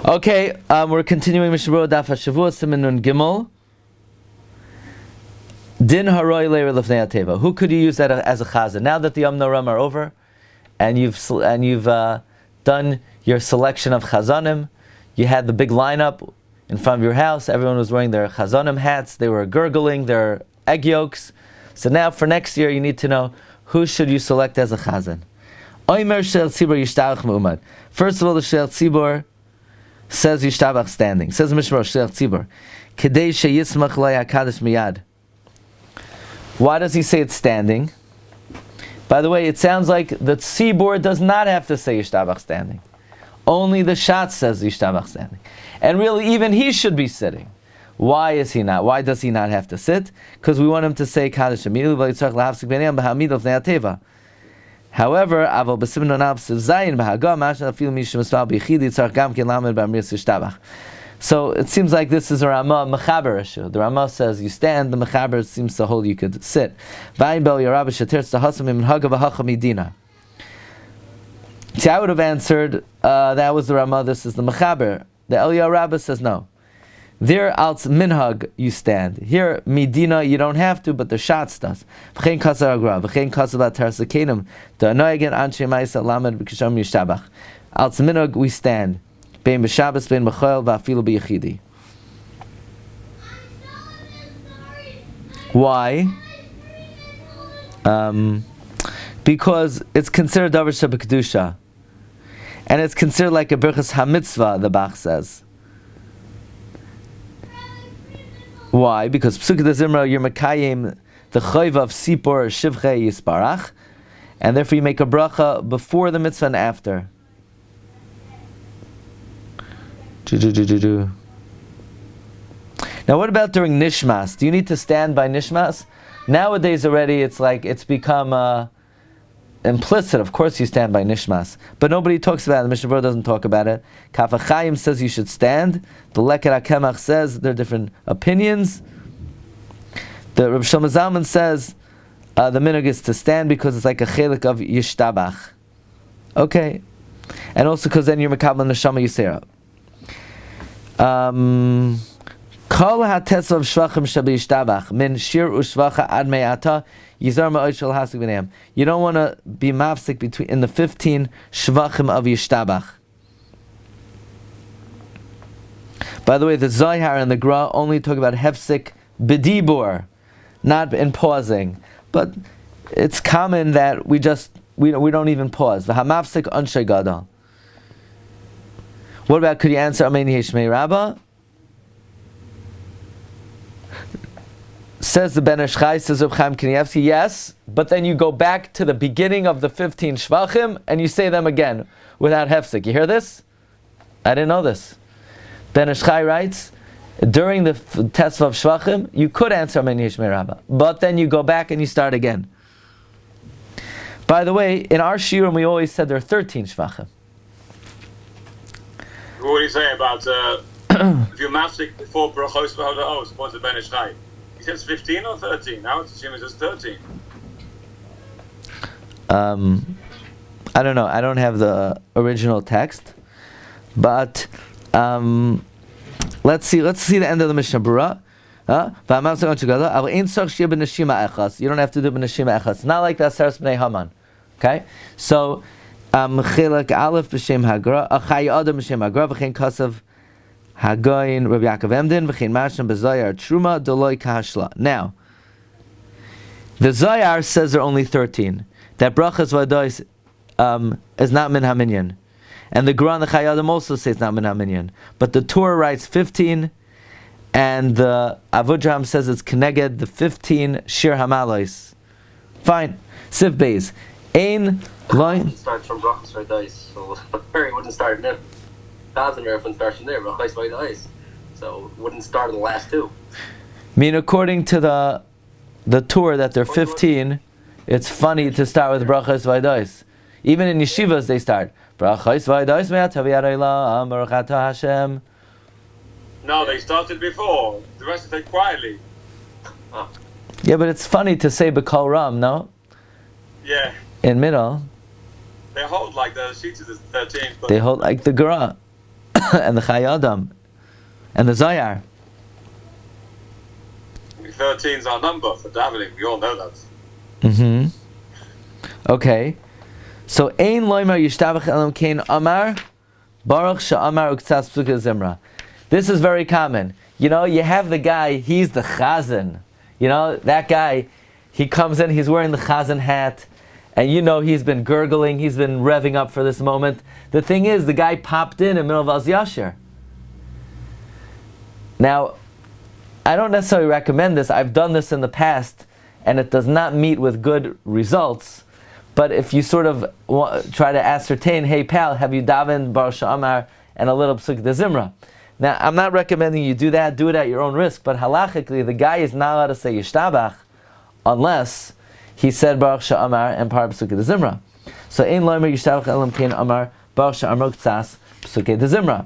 Okay, we're continuing Mishna Berura Daf Hashavua Siman Nun Gimel. Din haroi leir lefnei ateva. Who could you use that as a chazan? Now that the Yom Noram are over, and you've done your selection of chazanim, you had the big lineup in front of your house. Everyone was wearing their chazanim hats. They were gurgling their egg yolks. So now for next year, you need to know who should you select as a chazan. Oimer shel tzibur yishtabach me'umad. First of all, the shel tzibur says Yishtabach standing. Says Mishna Berura shel tzibur kedei sheyismach lo hakadosh miyad. Why does he say it's standing? By the way, it sounds like the tzibur does not have to say Yishtabach standing. Only the Shat says Yishtabach standing. And really, even he should be sitting. Why is he not? Why does he not have to sit? Because we want him to say Kaddish Amilu v'yitzarech l'hafsik b'nei b'hamid l'fnei ateva. However, Aval b'siman onav zayin b'hagah mashna afilu mishum esval b'yichid yitzarech gam ken lamed b'amris Yishtabach. So it seems like this is a Ramah Mechaber issue. The Ramah says you stand, the Mechaber seems to hold you could sit. See, I would have answered, that was the Ramah, this is the Mechaber. The Eliyahu Rabbah says no. There, als minhag, you stand. Here, Medina, you don't have to, but the Shatz does. V'chein kasar agra, v'chein kasar b'atar sekenim, da'anoyegen anshe ma'isa lamed b'kisham Yishtabach. Als minhag, we stand. Bein b'Shabbos, bein b'choel, v'afilu b'yichidi. Why? Because it's considered davar shebekdusha, and it's considered like a berachas hamitzvah. The Bach says. Why? Because Psukei de Zimra, you're mekayim the chayva of sipor shivchei yisparach, and therefore you make a bracha before the mitzvah and after. Now what about during Nishmas? Do you need to stand by Nishmas? Nowadays already it's like it's become implicit. Of course you stand by Nishmas. But nobody talks about it. The Mishna Berura doesn't talk about it. Kaf HaChaim says you should stand. The Leket HaKemach says there are different opinions. The Reb Shlomo Zalman says the minhag is to stand because it's like a chelik of Yishtabach. Okay. And also because then you're Mekabel Neshama Yisera. Kol ha-tetzvav shvachim shabi yishtabach min shir u'shvacha ad me'ata yizar ma'od shel hasik b'neim. You don't want to be mafsik between in the 15 shvachim of Yishtabach. By the way, the Zohar and the Gra only talk about hefsik b'dibur, not in pausing. But it's common that we don't even pause. V'hamafsik anshe gadol. What about, could you answer Ameini Heshmei Rabbah? Says the Ben Ish Chai, says Reb Chaim Kanievsky, yes, but then you go back to the beginning of the 15 Shvachim and you say them again without Hefsik. You hear this? I didn't know this. Ben Ish Chai writes, during the test of Shvachim, you could answer Ameini Heshmei Rabbah, but then you go back and you start again. By the way, in our Shiurim we always said there are 13 Shvachim. What do you say about if you're mafsik before brachos v'hoda'os, what's the Ben Ish Chai? He says 15 or 13. Now it's assuming it's 13. I don't know. I don't have the original text, but let's see the end of the Mishna Berura. You don't have to do b'neshima echas. It's not like the Aseres B'nei Haman. Okay, so. Chilak Aleph b'shem Hagra, Achay Adam b'shem Hagra, v'chein Kasav Hagoyin Rabbi Yaakov Emden, v'chein Mashna b'Zoyar Truma Doloi Kahashla. Now, the Zoyar says there are only 13. That brachas v'adois is not min haminyan, and the Gra and the Chay Adam also say it's not min haminyan. But the Torah writes 15, and the Avudraham says it's keneged the 15 Shir Hamalois. Fine, Siv Beis. Ein line starts from brachas v'adois, so it wouldn't start there. Thousand wouldn't start from there, brachas v'adois, so it wouldn't start in the last two. I mean, according to the Torah that they're 15, it's funny to start with brachas v'adois. Even in yeshivas they start brachas v'adois me'atav yarayla baruch atah Hashem. No, they started before. The rest of it quietly. Oh. Yeah, but it's funny to say b'kol ram, no? Yeah. In middle. They hold like the sheets is 13. But they hold like the Gra. and the Chai Adam, and the Zayar. 13 is our number for davening. We all know that. Okay. So, Ein Loimer Yishtabach Elam Kain Amar, Baruch Sha'amar Uktzas Psuke Zimra. This is very common. You know, you have the guy, he's the Chazan. You know, that guy, he comes in, he's wearing the Chazan hat, and you know he's been gurgling, he's been revving up for this moment. The thing is, the guy popped in the middle of Az Yashir. Now, I don't necessarily recommend this. I've done this in the past, and it does not meet with good results. But if you sort of try to ascertain, hey pal, have you davened Baruch Sha'amar and a little Psuk de Zimra? Now, I'm not recommending you do that. Do it at your own risk. But halachically, the guy is not allowed to say Yishtabach unless he said Baruch Sha'amar and Par Psuk de Zimra. So, Ein Loimer Yishtabach Elam Kain Amar Baruch Sha'amar Ktsas Psuk de Zimra.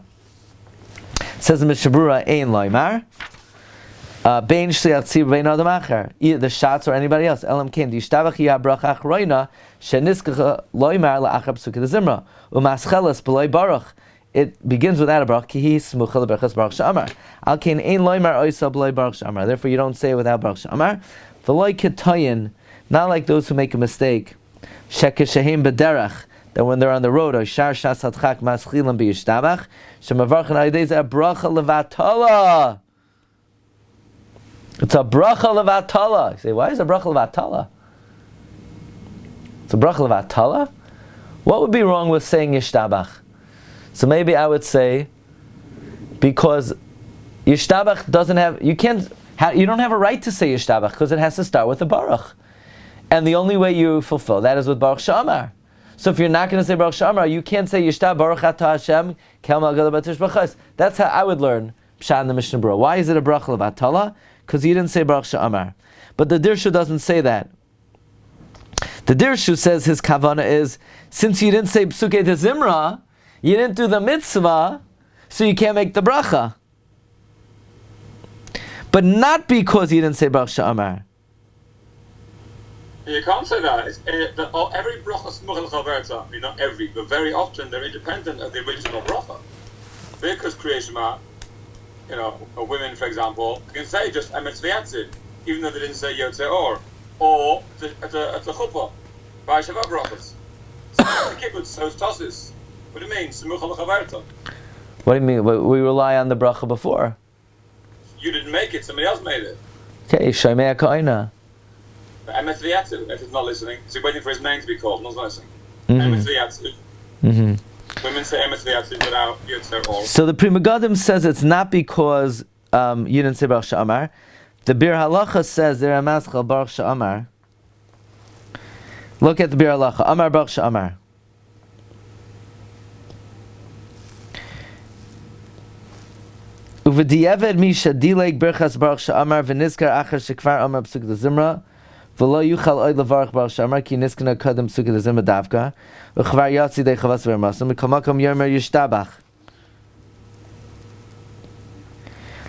Says the Mishna Berura, Ein Loimer. Bein shliach tzibur bein adam acher, either the shots or anybody else. Elam kain di yishtabach yah bracha achroina sheniskacha loymar la'achar psuke de zimra umaschelas b'loy baruch. It begins without a baruch ki hi smucha leberachas baruch sha'amar. Al kain ein loymar oisa b'loy baruch sha'amar. Therefore, you don't say it without baruch sha'amar. V'loy ketayin, not like those who make a mistake. Shekeshehem b'derach, that when they're on the road, or shar shas hadchak maschilam b'yishtabach shemavarchan alidei zeh bracha levatala. It's a bracha levatala. You say, why is it a bracha levatala? It's a bracha levatala? What would be wrong with saying Yishtabach? So maybe I would say, because Yishtabach doesn't have, you don't have a right to say Yishtabach, because it has to start with a Baruch. And the only way you fulfill that is with Baruch Sha'amar. So if you're not going to say Baruch Sha'amar, you can't say Yishtabach Baruch Ata Hashem, Kel Malgad Batish B'chas. That's how I would learn Pshat in the Mishna Berura. Why is it a bracha levatala? Because you didn't say Baruch Sha'amar. But the Dirshu doesn't say that. The Dirshu says his kavana is, since you didn't say Psuke de Zimra, you didn't do the mitzvah, so you can't make the bracha. But not because you didn't say Baruch Sha'amar. You can't say that. Every bracha is smuch l'chaverta. I mean, not every, but very often they're independent of the original bracha. Because Kriya Shema, you know, women, for example, can say just Emetz V'Yatzid, even though they didn't say Yotzei or at a chuppah, by Shabbat brachas. So the kibbutz, so it's tosses. What do you mean? Smucha l'chaverta. What do you mean? We rely on the bracha before. You didn't make it, somebody else made it. Okay, Shomei Ka'ina. But Emetz V'Yatzid, if he's not listening, so he's waiting for his name to be called, not listening. Emetz V'Yatzid. Women say Emetz V'Yatzid without Yotzei or. So the Pri Megadim says it's not because you didn't say Baruch Sha'amar. The Bir Halacha says there Amaschal Baruch Sha'amar. Look at the Bir Halacha. Amar Baruch Sha'amar. Uv'diyeved mi shadilek birchas Baruch Sha'amar v'nizkar achar shekvar amar p'suk de zimra v'lo yuchal oid levarach Baruch Sha'amar ki nizkana kadem p'suk de zimra davka v'chvar yatsi de chavas v'ermasam v'kamakom yomer Yishtabach.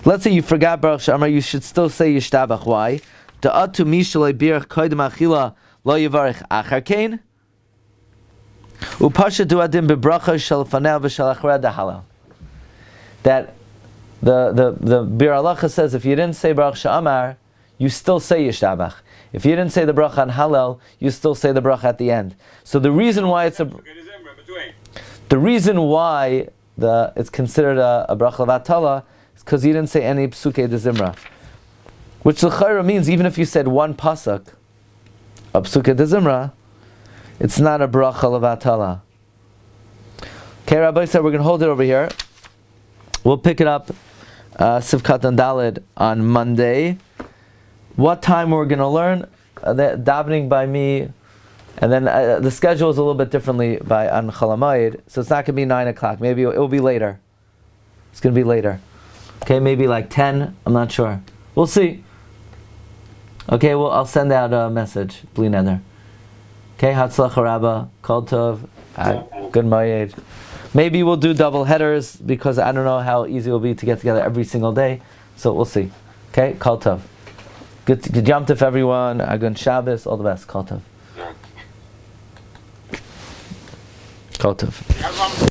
Let's say you forgot Baruch Sha'amar, you should still say Yishtabach. Why? Da'atu mi shaloi birach koidem achila lo yivarich achar kein u'pasha du'adim bebracha shal fanel v'shal achra dahalal. That the Bir Halacha says if you didn't say Baruch Sha'amar, you still say Yishtabach. If you didn't say the bracha on Hallel, you still say the bracha at the end. So the reason why it's it's considered a bracha levatala is because you didn't say any psuke de zimra, which l'chayra means even if you said one pasuk, a psuke de zimra, it's not a bracha levatala. Okay, Rabbi said we're going to hold it over here. We'll pick it up Sivkat and Daled on Monday. What time we're going to learn? Davening by me, and then the schedule is a little bit differently on Chalamayid, so it's not going to be 9 o'clock. Maybe it will be later. It's going to be later. Okay, maybe like 10. I'm not sure. We'll see. Okay, well, I'll send out a message. Bli neder. Okay, Hatzlach Rabba, Kol Tov, Good Mayed. Maybe we'll do double headers because I don't know how easy it will be to get together every single day. So we'll see. Okay, Kol Tov. Good Yom Tov, everyone. Agun Shabbos. All the best. Kol Tov. Kol Tov.